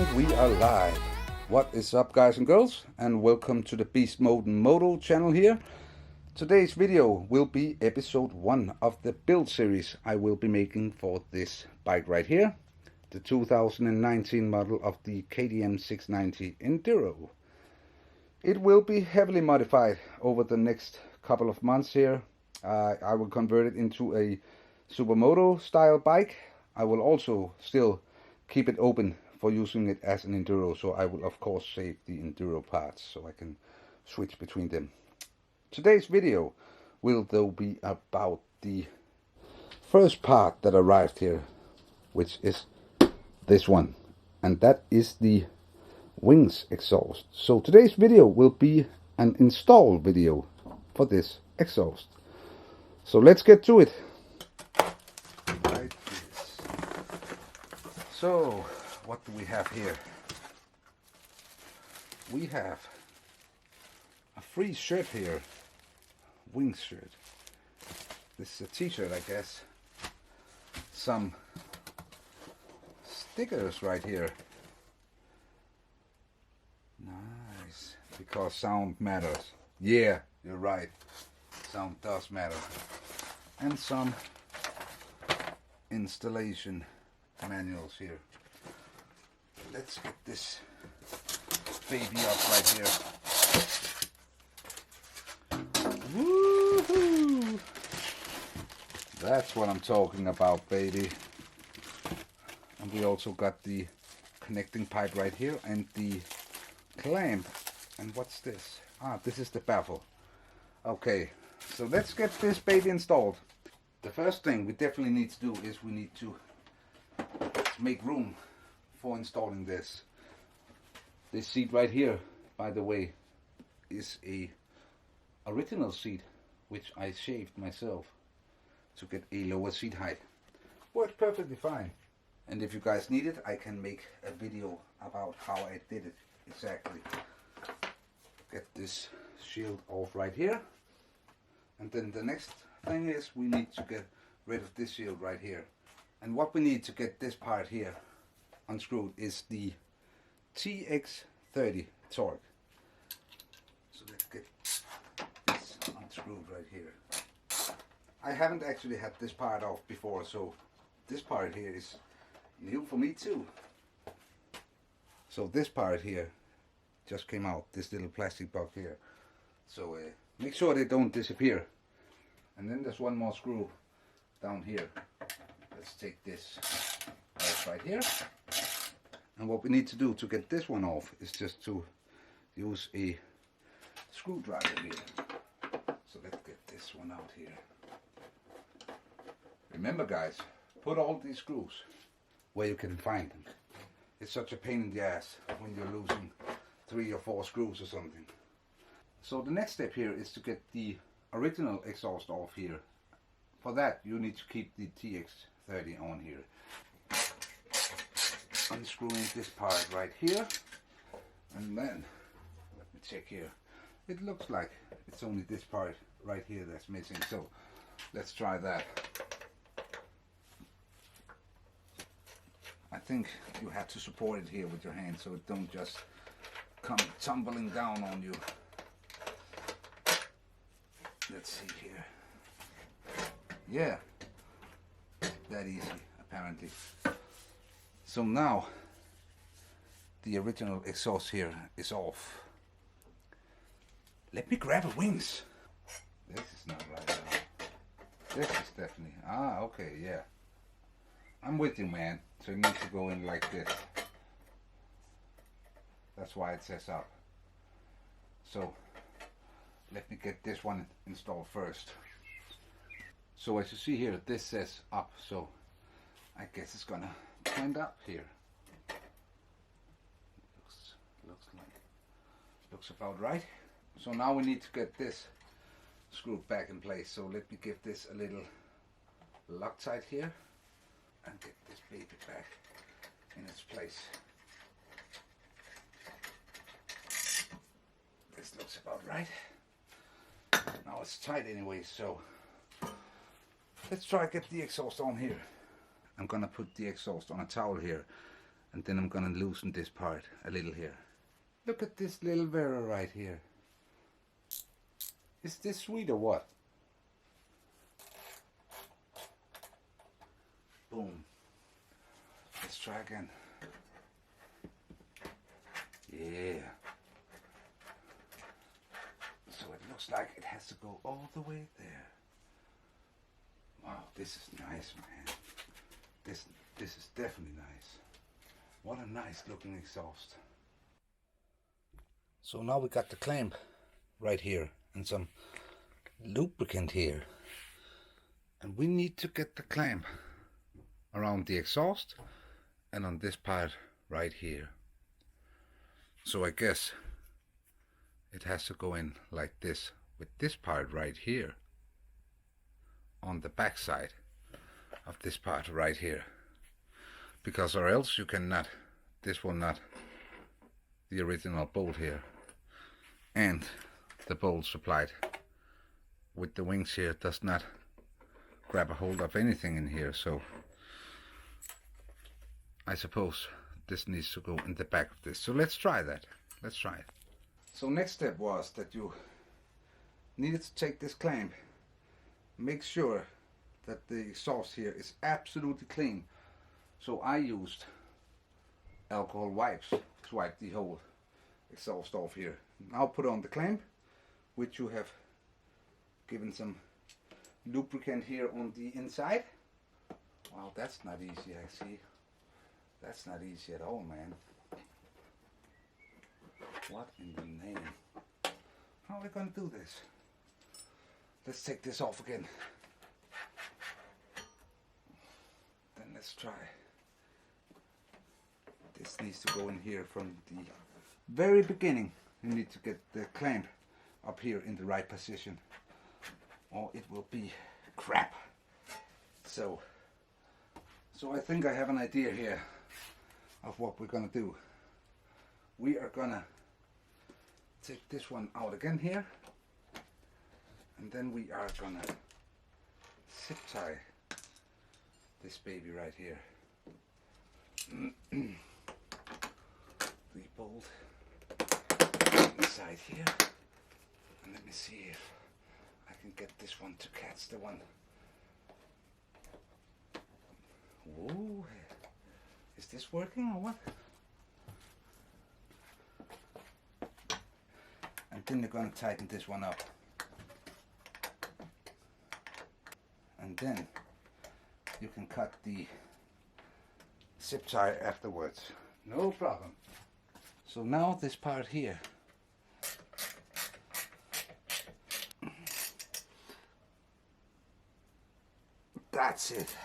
And we are live. What is up, guys and girls, and welcome to the Beast Mode Moto channel here. Today's video will be episode 1 of the build series I will be making for this bike right here, the 2019 model of the KTM 690 Enduro. It will be heavily modified over the next couple of months here. I will convert it into a Supermoto style bike. I will also still keep it open for using it as an Enduro, so I will of course save the Enduro parts so I can switch between them. Today's video will though be about the first part that arrived here, which is this one, and that is the wings exhaust. So today's video will be an install video for this exhaust. So let's get to it. Right. So what do we have here? We have a free shirt here, wings shirt. This is a t-shirt, I guess. Some stickers right here. Nice, because sound matters. Yeah, you're right. Sound does matter. And some installation manuals here. Let's get this baby up right here. Woohoo! That's what I'm talking about, baby. And we also got the connecting pipe right here and the clamp. And what's this? Ah, this is the baffle. Okay, so let's get this baby installed. The first thing we definitely need to do is we need to make room for installing this. This seat right here, by the way, is a original seat which I shaved myself to get a lower seat height. Works perfectly fine. And if you guys need it, I can make a video about how I did it exactly. Get this shield off right here. And then the next thing is we need to get rid of this shield right here. And what we need to get this part here unscrewed is the TX30 torque. So let's get this unscrewed right here. I haven't actually had this part off before, so this part here is new for me too. So this part here just came out, this little plastic box here. So make sure they don't disappear. And then there's one more screw down here. Let's take this right here. And what we need to do to get this one off is just to use a screwdriver here. So let's get this one out here. Remember guys, put all these screws where you can find them. It's such a pain in the ass when you're losing 3 or 4 screws or something. So the next step here is to get the original exhaust off here. For that you need to keep the TX30 on here. Unscrewing this part right here, and then let me check here. It looks like it's only this part right here that's missing, so let's try that. I think you have to support it here with your hand so it don't just come tumbling down on you. Let's see here. Yeah, that easy apparently. So now the original exhaust here is off. Let me grab the wings. This is not right now. This is definitely, okay, yeah. I'm with you, man. So it needs to go in like this. That's why it says up. So let me get this one installed first. So as you see here, this says up, so I guess it's gonna end up here. Looks about right. So now we need to get this screwed back in place. So let me give this a little Loctite here and get this baby back in its place. This looks about right. Now it's tight anyway, so let's try to get the exhaust on here. I'm gonna put the exhaust on a towel here And then I'm gonna loosen this part a little here. Look at this little Vera right here. Is this sweet or what? Boom. Let's try again. Yeah. So it looks like it has to go all the way there. Wow, this is nice, man. This is definitely nice. What a nice looking exhaust. So now we got the clamp right here and some lubricant here. And we need to get the clamp around the exhaust and on this part right here. So I guess it has to go in like this with this part right here on the back side of this part right here, because or else you cannot, this will not, the original bolt here and the bolt supplied with the wings here does not grab a hold of anything in here. So I suppose this needs to go in the back of this. So let's try that. Let's try it. So next step was that you needed to take this clamp, make sure that the exhaust here is absolutely clean. So I used alcohol wipes to wipe the whole exhaust off here. Now put on the clamp, which you have given some lubricant here on the inside. Wow, that's not easy, I see. That's not easy at all, man. What in the name? How are we going to do this? Let's take this off again. Then let's try. This needs to go in here from the very beginning. You need to get the clamp up here in the right position, or it will be crap. So I think I have an idea here of what we're gonna do. We are gonna take this one out again here, and then we are gonna zip tie this baby right here. The bolt inside here, and let me see if I can get this one to catch the one. Whoa, is this working or what? And then you're going to tighten this one up, and then you can cut the zip tie afterwards, no problem. So now this part here, that's it.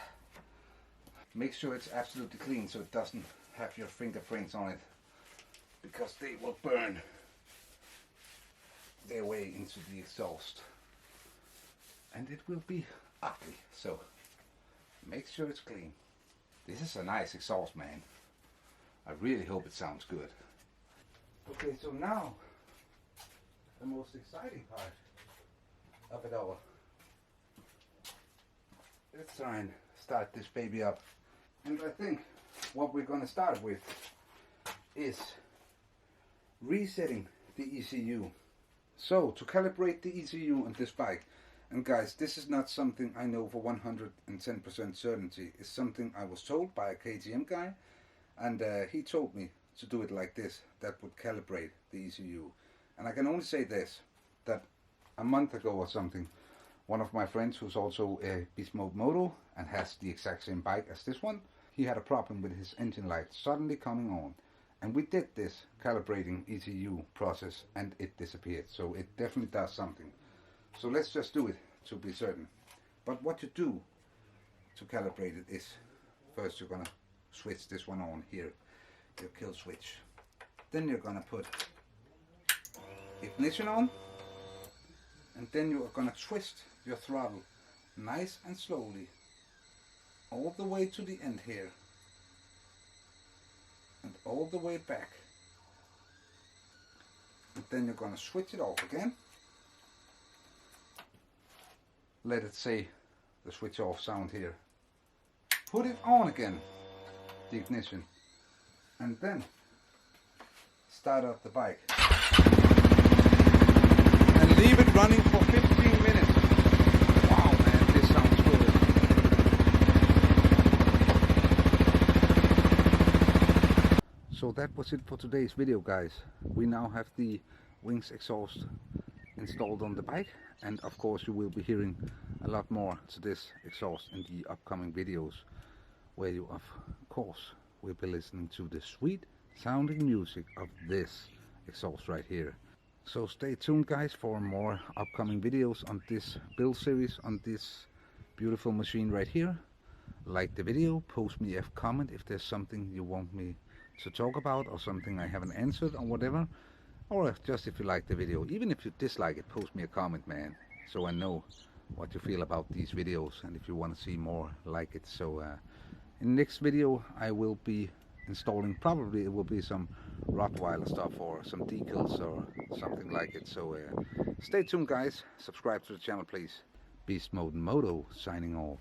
Make sure it's absolutely clean so it doesn't have your fingerprints on it, because they will burn their way into the exhaust and it will be ugly. So make sure it's clean. This is a nice exhaust, man. I really hope it sounds good. Okay, so now the most exciting part of it all. Let's try and start this baby up. And I think what we're going to start with is resetting the ECU. So to calibrate the ECU on this bike, and guys, this is not something I know for 110% certainty. It's something I was told by a KTM guy, and he told me to do it like this. That would calibrate the ECU. And I can only say this, that a month ago or something, one of my friends who's also a SuperMoto and has the exact same bike as this one, he had a problem with his engine light suddenly coming on. And we did this calibrating ECU process and it disappeared. So it definitely does something. So let's just do it to be certain. But what you do to calibrate it is, first you're gonna switch this one on here, your kill switch. Then you're gonna put ignition on, and then you are gonna twist your throttle nice and slowly all the way to the end here and all the way back, and then you're gonna switch it off again. Let it say the switch off sound here. Put it on again, the ignition, and then start up the bike and leave it running for 15 minutes. Wow man, this sounds good. So that was it for today's video, guys. We now have the wings exhaust installed on the bike, and of course you will be hearing a lot more to this exhaust in the upcoming videos, where you of course will be listening to the sweet sounding music of this exhaust right here. So stay tuned guys for more upcoming videos on this build series on this beautiful machine right here. Like the video, post me a comment if there's something you want me to talk about or something I haven't answered or whatever, or just if you like the video. Even if you dislike it, post me a comment, man, so I know what you feel about these videos and if you want to see more like it. So in the next video I will be installing, probably it will be some Rottweiler stuff or some decals or something like it. So stay tuned guys, subscribe to the channel please. Beast Mode Moto signing off.